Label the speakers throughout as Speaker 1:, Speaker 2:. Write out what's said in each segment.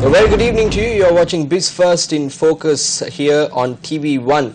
Speaker 1: A very good evening to you. You are watching Biz1st in Focus here on TV1.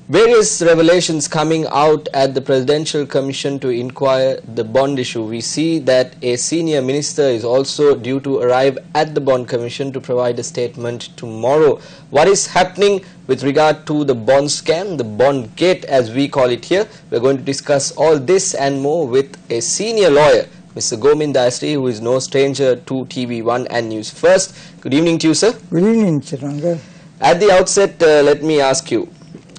Speaker 1: Various revelations coming out at the Presidential Commission to inquire the bond issue. We see that a senior minister is also due to arrive at the Bond Commission to provide a statement tomorrow. What is happening with regard to the bond scam, the bond gate as we call it here? We are going to discuss all this and more with a senior lawyer, Mr. Biz1st, who is no stranger to TV1 and Newsfirst. Good evening to you, sir.
Speaker 2: Good evening, Chiranga.
Speaker 1: At the outset, let me ask you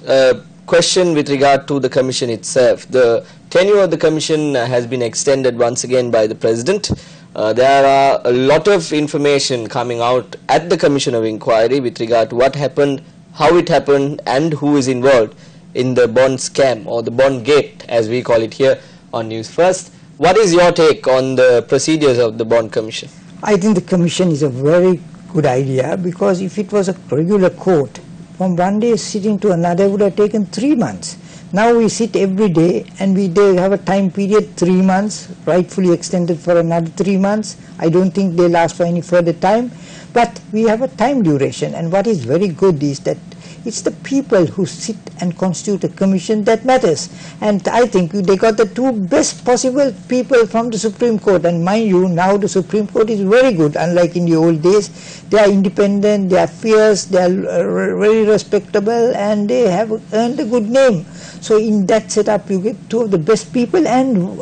Speaker 1: a question with regard to the commission itself. The tenure of the commission has been extended once again by the President. There are a lot of information coming out at the Commission of Inquiry with regard to what happened, how it happened, and who is involved in the bond scam or the bond gate as we call it here on Newsfirst. What is your take on the procedures of the Bond Commission?
Speaker 2: I think the commission is a very good idea, because if it was a regular court, from one day sitting to another would have taken 3 months. Now we sit every day and they have a time period 3 months, rightfully extended for another 3 months. I don't think they last for any further time, but we have a time duration. And what is very good is that it's the people who sit and constitute a commission that matters. And I think they got the two best possible people from the Supreme Court. And mind you, now the Supreme Court is very good, unlike in the old days. They are independent, they are fierce, they are very respectable, and they have earned a good name. So in that setup, you get two of the best people, and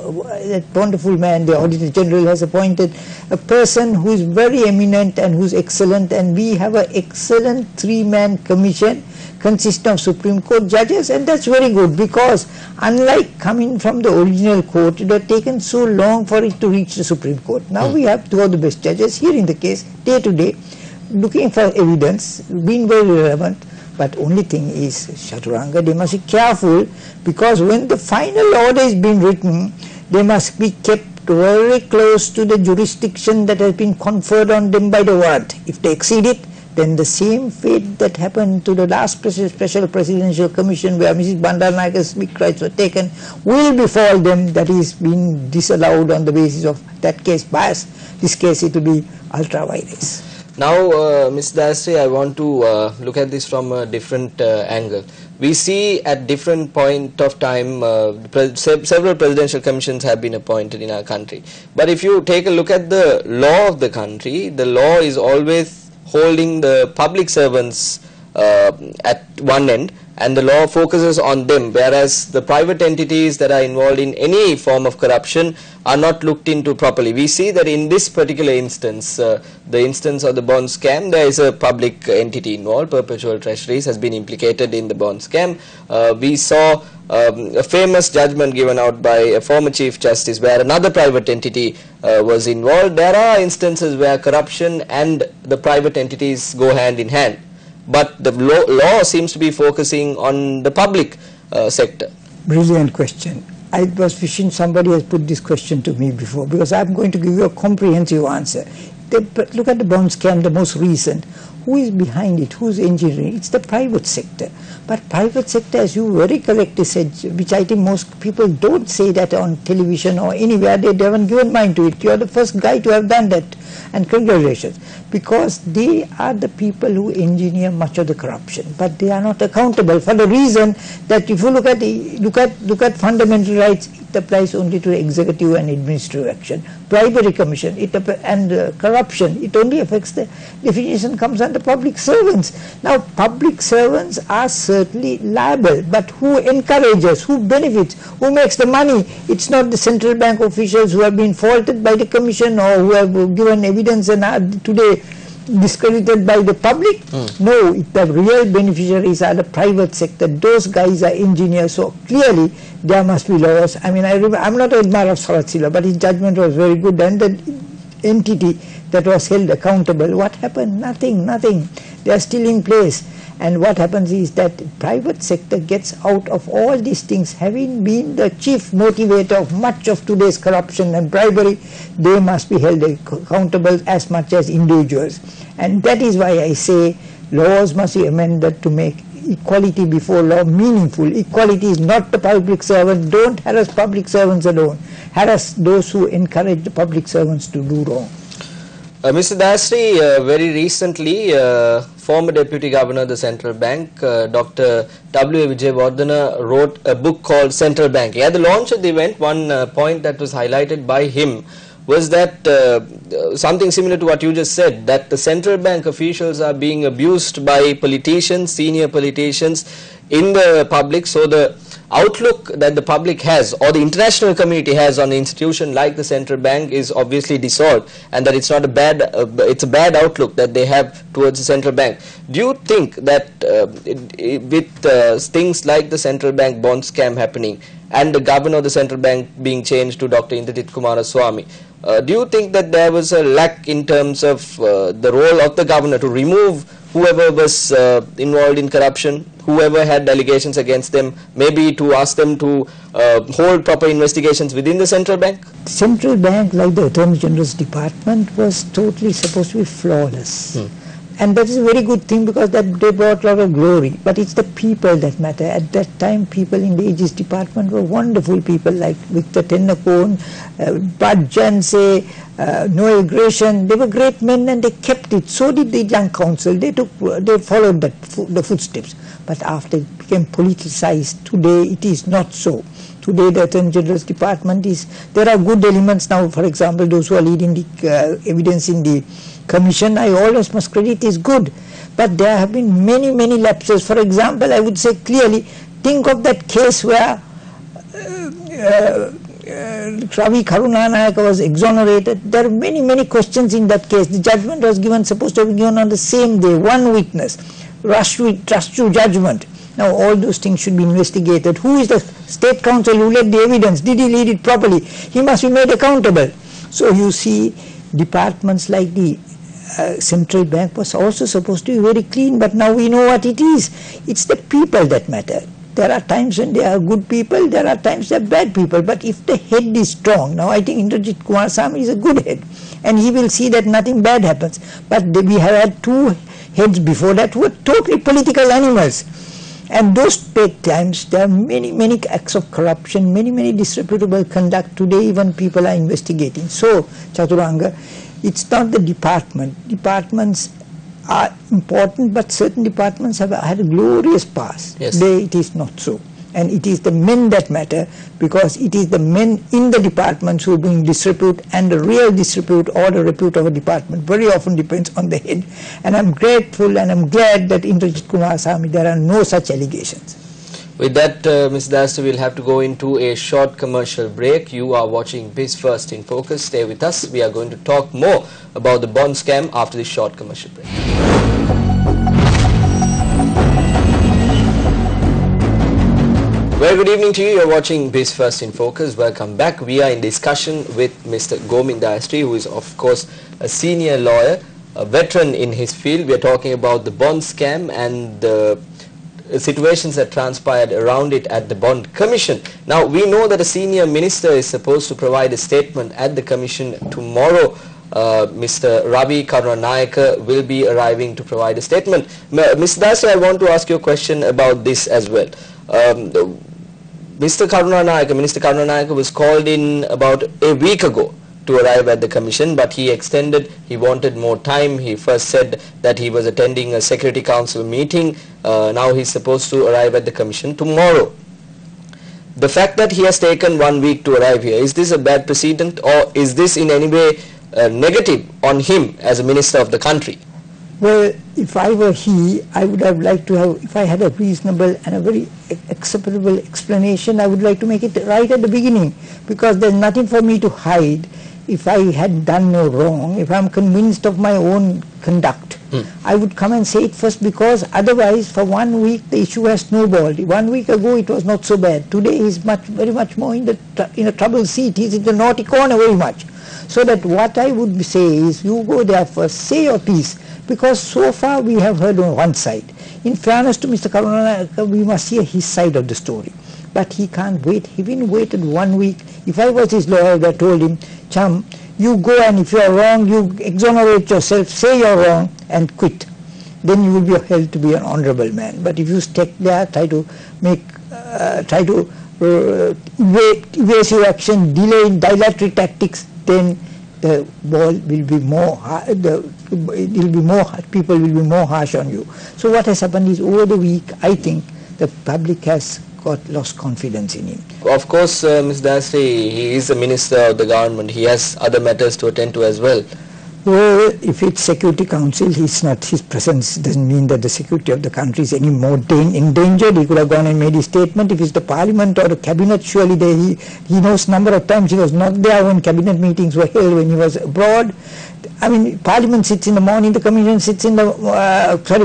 Speaker 2: that wonderful man, the Auditor General, has appointed a person who is very eminent and who is excellent. And we have an excellent 3-man commission consisting of Supreme Court judges, and that's very good, because unlike coming from the original court, it had taken so long for it to reach the Supreme Court. Now we have two of the best judges here in the case, day to day, looking for evidence, being very relevant. But only thing is, Chaturanga, they must be careful, because when the final order is being written, they must be kept very close to the jurisdiction that has been conferred on them by the word. If they exceed it, then the same fate that happened to the last Special Presidential Commission, where Mrs. Bandaranaike's big rights were taken, will befall them. That is being disallowed on the basis of that case bias. This case it will be ultra vires.
Speaker 1: Now, Mr. Dastri, I want to look at this from a different angle. We see at different point of time, several presidential commissions have been appointed in our country. But if you take a look at the law of the country, the law is always holding the public servants at one end, and the law focuses on them, whereas the private entities that are involved in any form of corruption are not looked into properly. We see that in this particular instance, the instance of the bond scam, there is a public entity involved. Perpetual Treasuries has been implicated in the bond scam. We saw a famous judgment given out by a former Chief Justice where another private entity was involved. There are instances where corruption and the private entities go hand in hand. But the law seems to be focusing on the public sector.
Speaker 2: Brilliant question. I was wishing somebody has put this question to me before, because I'm going to give you a comprehensive answer. Look at the bond scam, the most recent. Who is behind it? Who's engineering? It's the private sector. But private sector, as you very correctly said, which I think most people don't say that on television or anywhere, they haven't given mind to it. You are the first guy to have done that, and congratulations. Because they are the people who engineer much of the corruption, but they are not accountable, for the reason that if you look at fundamental rights, it applies only to executive and administrative action. Bribery commission and corruption, it only affects the definition comes under public servants. Now public servants are certainly liable, but who encourages, who benefits, who makes the money? It's not the central bank officials who have been faulted by the commission or who have given evidence and are today discredited by the public. No, the real beneficiaries are the private sector. Those guys are engineers, so clearly there must be laws. I mean, I'm not an admirer of Sarat Sila, but his judgment was very good, and the entity that was held accountable, what happened? Nothing. They are still in place. And what happens is that private sector gets out of all these things, having been the chief motivator of much of today's corruption and bribery. They must be held accountable as much as individuals. And that is why I say laws must be amended to make equality before law meaningful. Equality is not the public servant. Don't harass public servants alone. Harass those who encourage the public servants to do wrong.
Speaker 1: Mr. Dasri, very recently, former Deputy Governor of the Central Bank, Dr. W. Vijayawardena, wrote a book called Central Banking. At the launch of the event, one point that was highlighted by him was that something similar to what you just said, that the central bank officials are being abused by politicians, senior politicians in the public. So the outlook that the public has, or the international community has, on an institution like the central bank is obviously dissolved, and that it's not a bad, it's a bad outlook that they have towards the central bank. Do you think that with things like the central bank bond scam happening and the governor of the central bank being changed to Dr. Indrajit Kumaraswamy, do you think that there was a lack in terms of the role of the governor to remove whoever was involved in corruption, whoever had allegations against them, maybe to ask them to hold proper investigations within the central bank?
Speaker 2: Central bank, like the Attorney General's department, was totally supposed to be flawless. And that is a very good thing, because that they brought a lot of glory. But it's the people that matter. At that time, people in the Aegis department were wonderful people, like Victor Tennakone, Bud Janse, Noel Gratian. They were great men, and they kept it. So did the young council. They followed the footsteps. But after it became politicized, today it is not so. Today the Attorney General's department is, there are good elements now. For example, those who are leading the evidence in the commission, I always must credit, is good. But there have been many, many lapses. For example, I would say clearly, think of that case where Ravi Karunanayaka was exonerated. There are many, many questions in that case. The judgment was given, supposed to be given on the same day, one witness, rush to judgment. Now all those things should be investigated. Who is the state counsel who led the evidence? Did he lead it properly? He must be made accountable. So you see, departments like the central bank was also supposed to be very clean, but now we know what it is. It's the people that matter. There are times when they are good people, there are times they are bad people, but if the head is strong, now I think Indrajit Kumaraswamy is a good head, and he will see that nothing bad happens. But we have had two heads before that who were totally political animals. And those times, there are many, many acts of corruption, many, many disreputable conduct. Today even people are investigating. So, Chaturanga, it's not the department. Departments are important, but certain departments have had a glorious past.
Speaker 1: Yes.
Speaker 2: Today it is not so. And it is the men that matter, because it is the men in the departments who bring disrepute, and the real disrepute or the repute of a department very often depends on the head. And I'm grateful and I'm glad that Indrajit Kumaraswamy, there are no such allegations.
Speaker 1: With that, Ms. Dasri, we'll have to go into a short commercial break. You are watching Biz First in Focus. Stay with us. We are going to talk more about the bond scam after this short commercial break. Well, good evening to you. You're watching Biz First in Focus. Welcome back. We are in discussion with Mr. Gomin Dasri, who is, of course, a senior lawyer, a veteran in his field. We are talking about the bond scam and the situations that transpired around it at the Bond Commission. Now, we know that a senior minister is supposed to provide a statement at the Commission tomorrow. Mr. Ravi Karunanayaka will be arriving to provide a statement. Mr. Dasri, I want to ask you a question about this as well. Minister Karunanayaka was called in about a week ago to arrive at the commission, but he extended, he wanted more time. He first said that he was attending a Security Council meeting. Now he's supposed to arrive at the commission tomorrow. The fact that he has taken 1 week to arrive here, is this a bad precedent, or is this in any way negative on him as a minister of the country?
Speaker 2: Well, if I were he, I would have liked to have, if I had a reasonable and a very acceptable explanation, I would like to make it right at the beginning, because there's nothing for me to hide. If I had done no wrong, if I'm convinced of my own conduct, I would come and say it first, because otherwise for 1 week the issue has snowballed. 1 week ago it was not so bad. Today he's very much more in a troubled seat. He's in the naughty corner very much. So that what I would say is, you go there first, say your piece, because so far we have heard on one side. In fairness to Mr. Karunanayaka, we must hear his side of the story. But he can't wait. He even waited 1 week. If I was his lawyer, I would have told him, Cham, you go, and if you are wrong, you exonerate yourself, say you're wrong, and quit. Then you will be held to be an honorable man. But if you stick there, try to evasive action, delay, dilatory tactics, then the ball will be more, people will be more harsh on you. So what has happened is over the week, I think the public has lost confidence in him.
Speaker 1: Of course, Ms. Dasri, he is a minister of the government. He has other matters to attend to as well.
Speaker 2: Well, if it's Security Council, his presence doesn't mean that the security of the country is any more endangered. He could have gone and made his statement. If it's the Parliament or the Cabinet, surely he knows number of times he was not there when Cabinet meetings were held when he was abroad. I mean, Parliament sits in the morning, the Commission sits in the,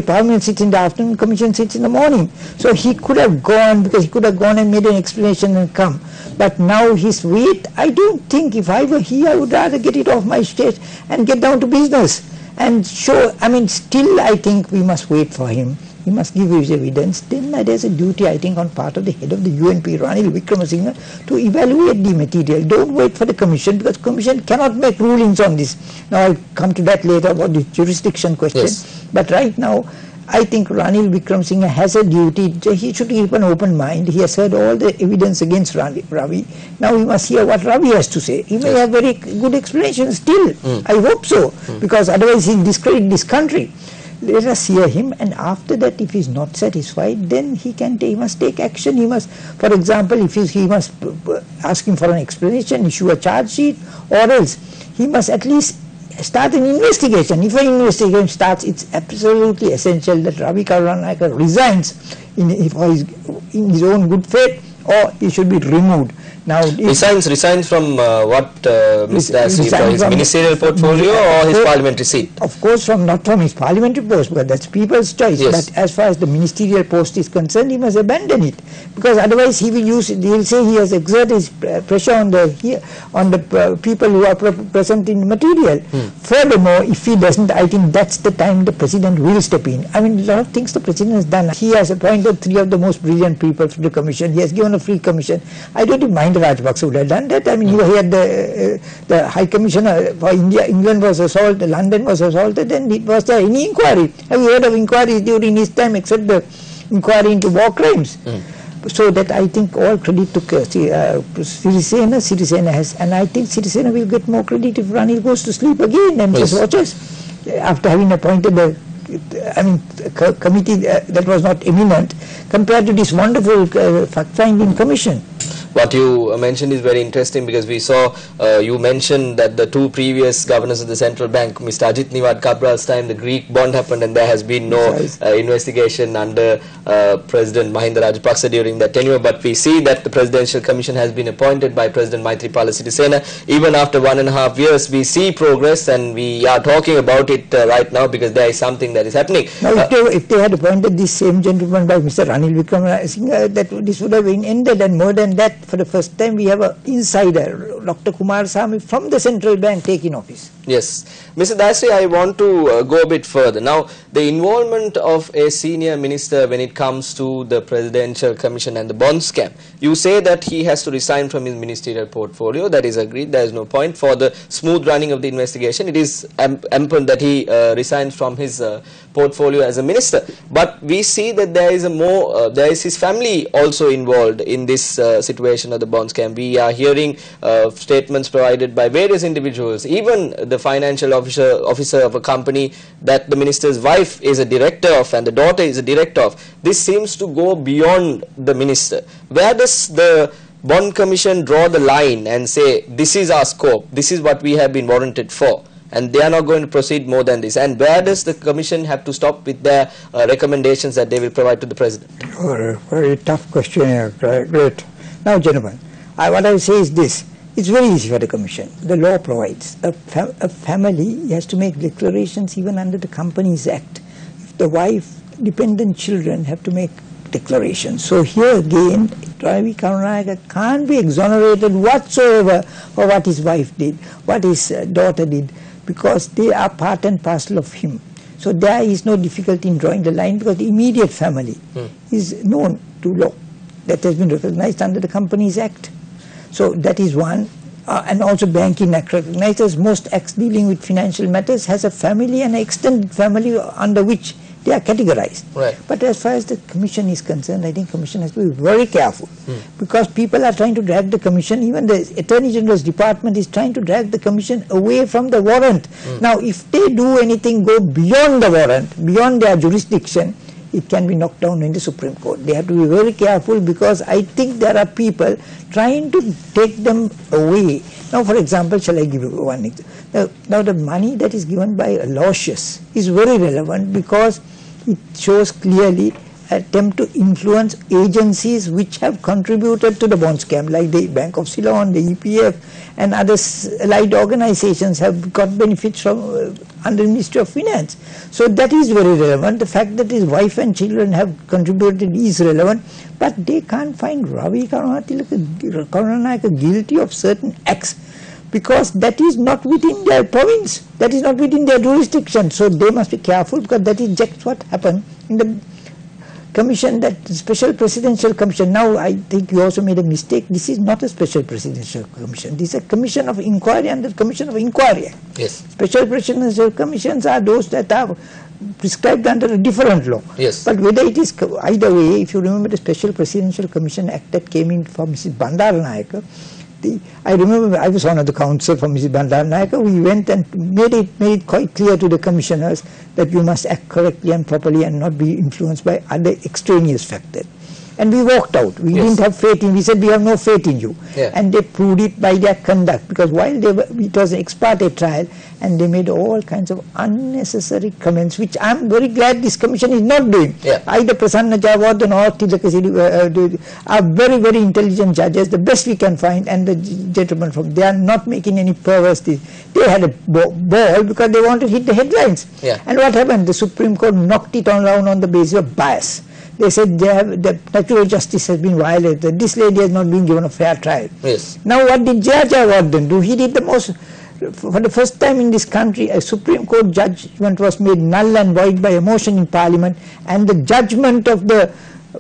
Speaker 2: Parliament sits in the afternoon, Commission sits in the morning. So he could have gone, because he could have gone and made an explanation and come. But now his weight, I don't think, if I were he, I would rather get it off my stage and get down to business. And show, I mean, still I think we must wait for him. He must give his evidence. Then there's a duty, I think, on part of the head of the UNP, Ranil Wickremesinghe, to evaluate the material. Don't wait for the Commission, because Commission cannot make rulings on this. Now I'll come to that later about the jurisdiction question.
Speaker 1: Yes.
Speaker 2: But right now, I think Ranil Wickremesinghe has a duty. He should keep an open mind. He has heard all the evidence against Ravi. Now we must hear what Ravi has to say. He may have very good explanations still. I hope so, because otherwise he'll discredit this country. Let us hear him, and after that, if he is not satisfied, then he must take action. He must, for example, if he must ask him for an explanation, issue a charge sheet, or else he must at least start an investigation. If an investigation starts, it's absolutely essential that Ravi Karunanayake resigns in his own good faith, or he should be removed. Now,
Speaker 1: resigns from what, Ms. Dasri, from his ministerial portfolio or his parliamentary seat? Of
Speaker 2: course, not from his parliamentary post, because that's people's choice.
Speaker 1: Yes.
Speaker 2: But as far as the ministerial post is concerned, he must abandon it, because otherwise he'll say he has exerted his pressure on the people who are present in the material. Furthermore, if he doesn't, I think that's the time the president will step in. I mean, a lot of things the president has done. He has appointed 3 of the most brilliant people to the commission. He has given a free commission. I don't mind Rajapaksa would have done that. I mean, he had the High Commissioner for India. England was assaulted, London was assaulted, and it was there any inquiry. Have you heard of inquiries during his time, except the inquiry into war crimes? So that I think all credit to Sirisena has, and I think Sirisena will get more credit if Ranil goes to sleep again and just watches, after having appointed a committee that was not eminent compared to this wonderful fact-finding commission.
Speaker 1: What you mentioned is very interesting, because we saw, you mentioned that the 2 previous governors of the central bank, Mr. Ajit Niwad Kabral's time, the Greek bond happened, and there has been no investigation under President Mahinda Rajapaksa during that tenure. But we see that the Presidential Commission has been appointed by President Maithripala Sirisena. Even after 1.5 years, we see progress, and we are talking about it right now, because there is something that is happening.
Speaker 2: Now, if they had appointed this same gentleman by Mr. Ranil Wickremesinghe, that this would have been ended, and more than that, for the first time we have an insider, Dr. Kumarasamy from the central bank, taking office.
Speaker 1: Yes. Mr. Dasri, I want to go a bit further. Now, the involvement of a senior minister when it comes to the Presidential Commission and the bond scam, you say that he has to resign from his ministerial portfolio. That is agreed. There is no point. For the smooth running of the investigation, it is ample that he resigns from his portfolio as a minister. But we see that there is there is his family also involved in this situation of the bond scam. We are hearing statements provided by various individuals, even the financial officer of a company that the minister's wife is a director of and the daughter is a director of. This seems to go beyond the minister. Where does the Bond Commission draw the line and say, this is our scope, this is what we have been warranted for, and they are not going to proceed more than this? And where does the Commission have to stop with their recommendations that they will provide to the President?
Speaker 2: Very tough question here. Great. Now, gentlemen, what I say is this. It's very easy for the Commission. The law provides a family has to make declarations even under the Companies Act. If the wife, dependent children have to make declarations. So here again, Ravi Karunanayake can't be exonerated whatsoever for what his wife did, what his daughter did, because they are part and parcel of him. So there is no difficulty in drawing the line, because the immediate family is known to law. That has been recognized under the Companies Act. So that is one. And also Banking Act recognizes most acts dealing with financial matters has a family and an extended family under which They are categorized.
Speaker 1: Right.
Speaker 2: But as far as the commission is concerned, I think commission has to be very careful because people are trying to drag the commission. Even the Attorney General's department is trying to drag the commission away from the warrant. Now, if they do anything, go beyond the warrant, beyond their jurisdiction, it can be knocked down in the Supreme Court. They have to be very careful because I think there are people trying to take them away. Now, for example, shall I give you one example? Now, the money that is given by Aloysius is very relevant because it shows clearly attempt to influence agencies which have contributed to the bond scam, like the Bank of Ceylon, the EPF, and other allied organizations have got benefits from under the Ministry of Finance. So that is very relevant. The fact that his wife and children have contributed is relevant, but they can't find Ravi Karunanayake guilty of certain acts because that is not within their province, that is not within their jurisdiction. So they must be careful because that is just what happened in the commission, that special presidential commission. Now I think you also made a mistake. This is not a special presidential commission. This is a commission of inquiry under the Commission of Inquiry.
Speaker 1: Yes.
Speaker 2: Special presidential commissions are those that are prescribed under a different law.
Speaker 1: Yes.
Speaker 2: But whether it is either way, if you remember the Special Presidential Commission Act that came in for Mrs. Bandaranayake, I remember I was one of the counsel for Mrs. Bandaranayake. We went and made it quite clear to the commissioners that you must act correctly and properly and not be influenced by other extraneous factors. And we walked out. We didn't have faith in. We said we have no faith in you.
Speaker 1: Yeah.
Speaker 2: And they proved it by their conduct because while it was an ex parte trial, and they made all kinds of unnecessary comments, which I'm very glad this commission is not doing.
Speaker 1: Yeah.
Speaker 2: Either Prasanna Jayawardene or Tilakasiri are very, very intelligent judges, the best we can find, and the gentlemen from, they are not making any perverse things. They had a ball because they wanted to hit the headlines.
Speaker 1: Yeah.
Speaker 2: And what happened? The Supreme Court knocked it around on the basis of bias. They said the natural justice has been violated. This lady has not been given a fair trial.
Speaker 1: Yes.
Speaker 2: Now what did Jayawardene do? He did the most, for the first time in this country, a Supreme Court judgment was made null and void by a motion in Parliament, and the judgment of the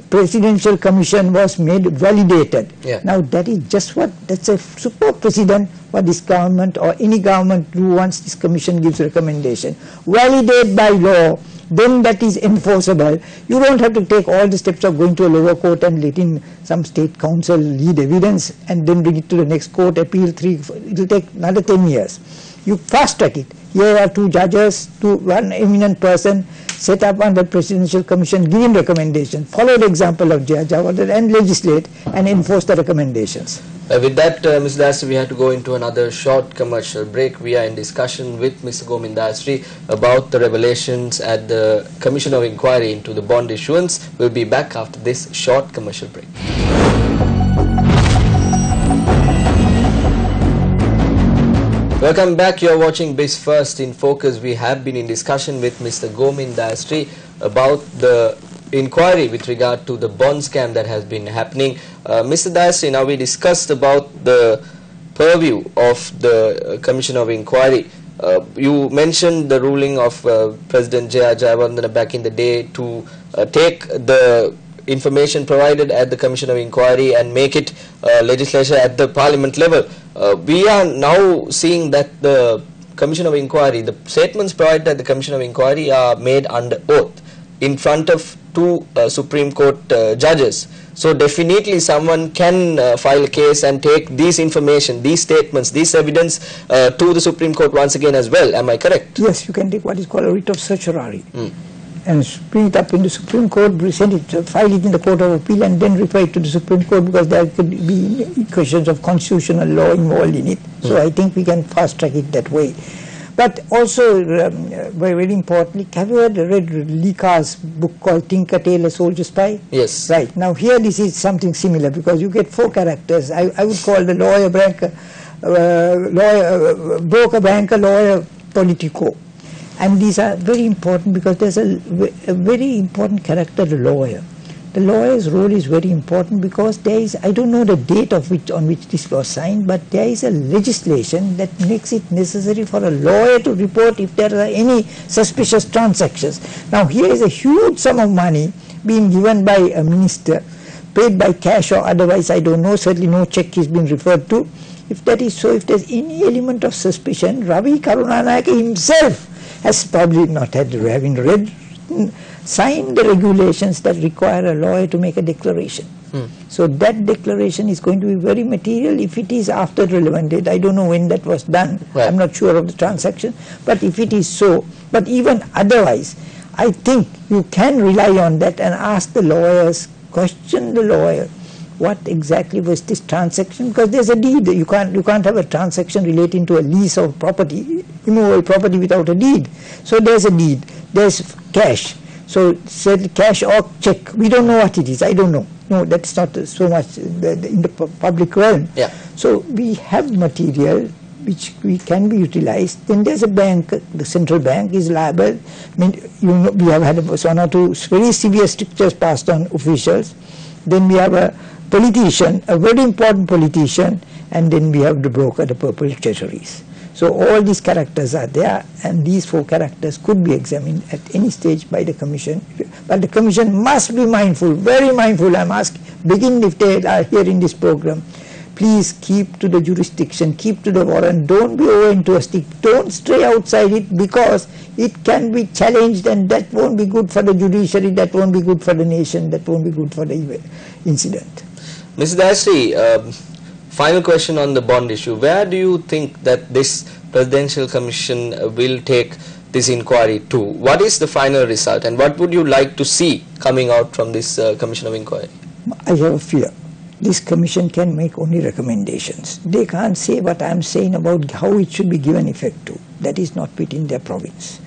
Speaker 2: Presidential Commission was made validated.
Speaker 1: Yeah.
Speaker 2: Now that is just that's a super precedent for this government or any government do once this commission gives recommendation. Validate by law, then that is enforceable. You don't have to take all the steps of going to a lower court and letting some state council lead evidence and then bring it to the next court, appeal 3, it will take another 10 years. You fast track it. Here are 2 judges, one eminent person set up under Presidential Commission giving recommendation. Follow the example of Jayawardene and legislate and enforce the recommendations.
Speaker 1: With that, Mr. Dayasri, we have to go into another short commercial break. We are in discussion with Mr. Gomin Dayasri about the revelations at the Commission of Inquiry into the bond issuance. We'll be back after this short commercial break. Welcome back. You're watching Biz1st in Focus. We have been in discussion with Mr. Gomin Dayasri about the inquiry with regard to the bond scam that has been happening. Mr. Dayasri, now we discussed about the purview of the Commission of Inquiry. You mentioned the ruling of President Jayawardene back in the day to take the information provided at the Commission of Inquiry and make it legislation at the Parliament level. We are now seeing that the Commission of Inquiry, the statements provided at the Commission of Inquiry are made under oath in front of 2 Supreme Court judges. So definitely someone can file a case and take these information, these statements, this evidence to the Supreme Court once again as well. Am I correct?
Speaker 2: Yes, you can take what is called a writ of certiorari and bring it up in the Supreme Court, present it, file it in the Court of Appeal and then refer it to the Supreme Court because there could be questions of constitutional law involved in it. So I think we can fast track it that way. But also, very importantly, have you read Lika's book called Tinker Tailor Soldier Spy?
Speaker 1: Yes.
Speaker 2: Right. Now here this is something similar because you get 4 characters. I would call the lawyer, banker, broker, banker, lawyer, politico. And these are very important because there's a very important character, the lawyer. The lawyer's role is very important because there is, I don't know the date on which this was signed, but there is a legislation that makes it necessary for a lawyer to report if there are any suspicious transactions. Now here is a huge sum of money being given by a minister, paid by cash or otherwise, I don't know, certainly no check is being referred to. If that is so, if there's any element of suspicion, Ravi Karunanayake himself has probably not having read sign the regulations that require a lawyer to make a declaration. So that declaration is going to be very material if it is after relevant date. I don't know when that was done.
Speaker 1: Right.
Speaker 2: I'm not sure of the transaction. But if it is so, but even otherwise, I think you can rely on that and ask the lawyers, question the lawyer, what exactly was this transaction? Because there's a deed. You can't have a transaction relating to a lease of property, immovable property, without a deed. So there's a deed. There's cash. So said cash or check. We don't know what it is. I don't know. No, that's not so much in the public realm.
Speaker 1: Yeah.
Speaker 2: So we have material which we can be utilized. Then there's a bank. The central bank is liable. I mean, we have had one or two very severe strictures passed on officials. Then we have a politician, a very important politician, and then we have the broker, the purple treasuries. So all these characters are there, and these 4 characters could be examined at any stage by the Commission. But the Commission must be mindful, very mindful. I'm asking, begin if they are here in this program, please keep to the jurisdiction, keep to the warrant, don't be over enthusiastic, don't stray outside it, because it can be challenged, and that won't be good for the judiciary, that won't be good for the nation, that won't be good for the incident.
Speaker 1: Mr. Dayasri, final question on the bond issue. Where do you think that this Presidential Commission will take this inquiry to? What is the final result, and what would you like to see coming out from this Commission of Inquiry?
Speaker 2: I have a fear. This Commission can make only recommendations. They can't say what I am saying about how it should be given effect to. That is not within their province.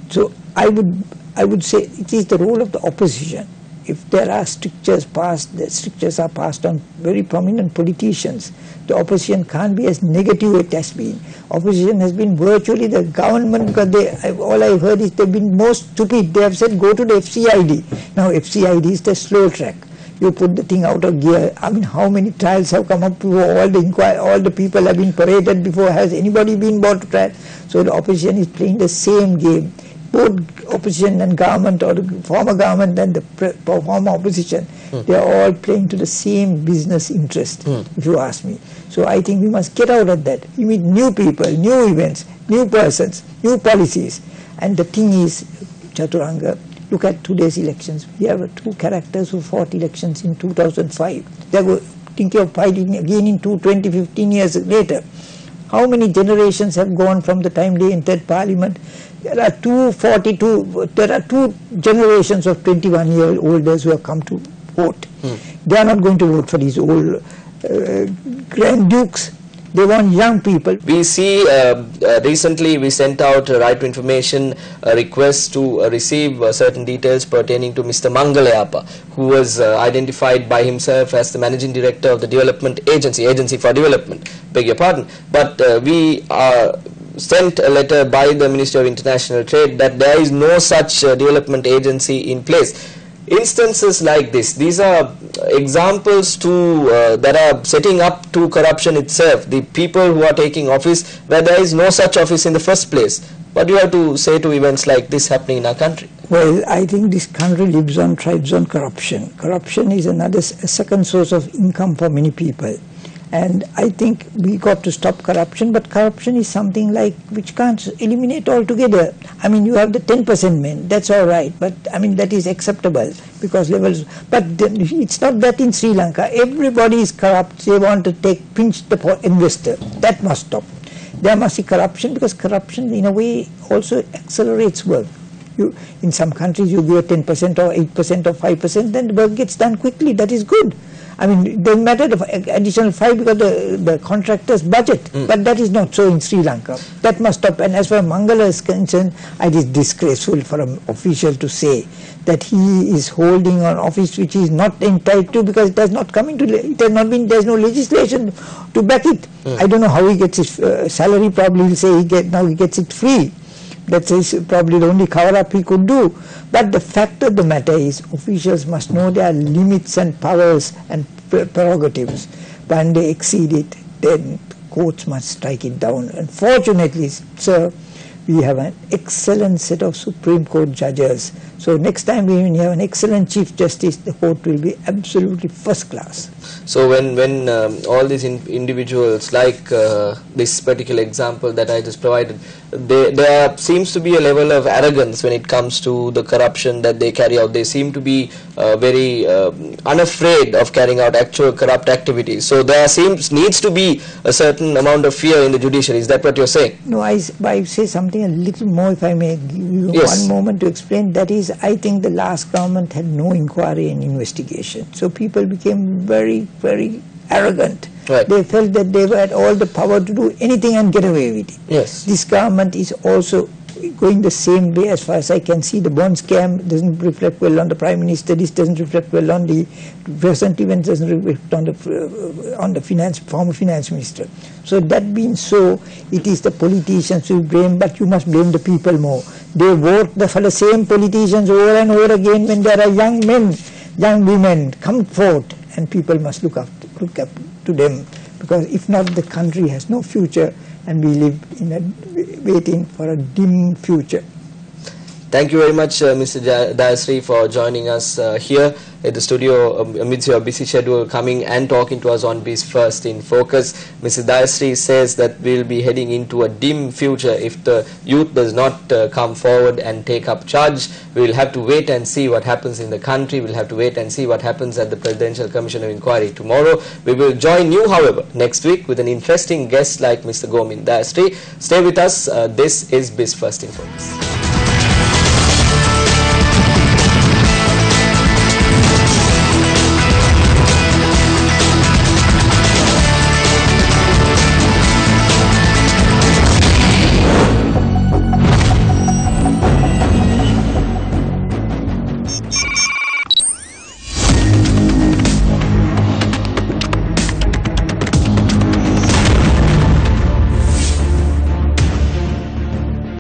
Speaker 2: So I would say it is the role of the opposition. If there are strictures passed, the strictures are passed on very prominent politicians. The opposition can't be as negative as it has been. Opposition has been virtually the government, because all I've heard is they've been most stupid. They have said go to the FCID. Now FCID is the slow track. You put the thing out of gear. I mean, how many trials have come up before? All the people have been paraded before. Has anybody been brought to trial? So the opposition is playing the same game. Both opposition and government, or the former government and the former opposition, they are all playing to the same business interest, if you ask me. So I think we must get out of that. We meet new people, new events, new persons, new policies. And the thing is, Chaturanga, look at today's elections. We have 2 characters who fought elections in 2005. They were thinking of fighting again in 20, 15 years later. How many generations have gone from the time they entered Parliament? There are 242, there are 2 generations of 21-year-olders who have come to vote. They are not going to vote for these old Grand Dukes. They want young people.
Speaker 1: We see recently we sent out a right to information request to receive certain details pertaining to Mr. Mangalayapa, who was identified by himself as the managing director of the development agency for development, beg your pardon. But we sent a letter by the Ministry of International Trade that there is no such development agency in place. Instances like this, these are examples that are setting up to corruption itself. The people who are taking office where there is no such office in the first place. What do you have to say to events like this happening in our country?
Speaker 2: Well, I think this country thrives on corruption. Corruption is a second source of income for many people. And I think we got to stop corruption, but corruption is something like which can't eliminate altogether. I mean, you have the 10% men, that's all right, but I mean that is acceptable because levels. But it's not that in Sri Lanka. Everybody is corrupt. They want to pinch the investor. That must stop. There must be corruption, because corruption in a way also accelerates work. In some countries you give 10% or 8% or 5%, then the work gets done quickly. That is good. I mean, it doesn't matter the additional 5 because the contractor's budget, but that is not so in Sri Lanka. That must stop. And as far as Mangala is concerned, it is disgraceful for an official to say that he is holding an office which he is not entitled to, because it has not come into, it has not been, there is no legislation to back it. I don't know how he gets his salary. Probably he'll say now he gets it free. That is probably the only cover-up he could do. But the fact of the matter is, officials must know their limits and powers and prerogatives. When they exceed it, then courts must strike it down. Unfortunately, sir, we have an excellent set of Supreme Court judges. So next time when you have an excellent Chief Justice, the court will be absolutely first class.
Speaker 1: So when all these individuals, like this particular example that I just provided, there seems to be a level of arrogance when it comes to the corruption that they carry out. They seem to be very unafraid of carrying out actual corrupt activities. So there needs to be a certain amount of fear in the judiciary. Is that what you're saying?
Speaker 2: No, I say something a little more, if I may give you one moment to explain. That is, I think the last government had no inquiry and investigation. So people became very, very arrogant.
Speaker 1: Right.
Speaker 2: They felt that they had all the power to do anything and get away with it.
Speaker 1: Yes.
Speaker 2: This government is also going the same way as far as I can see. The bond scam doesn't reflect well on the Prime Minister. This doesn't reflect well on the present event, doesn't reflect on the former Finance Minister. So that being so, it is the politicians who blame, but you must blame the people more. They vote for the same politicians over and over again when there are young men, young women come forth, and people must look up to them, because if not, the country has no future, and we live waiting for a dim future.
Speaker 1: Thank you very much, Mr. Dayasri, for joining us here at the studio amidst your busy schedule, coming and talking to us on Biz1st in Focus. Mr. Dayasri says that we'll be heading into a dim future if the youth does not come forward and take up charge. We'll have to wait and see what happens in the country. We'll have to wait and see what happens at the Presidential Commission of Inquiry tomorrow. We will join you, however, next week with an interesting guest like Mr. Gomin Dayasri. Stay with us. This is Biz1st in Focus.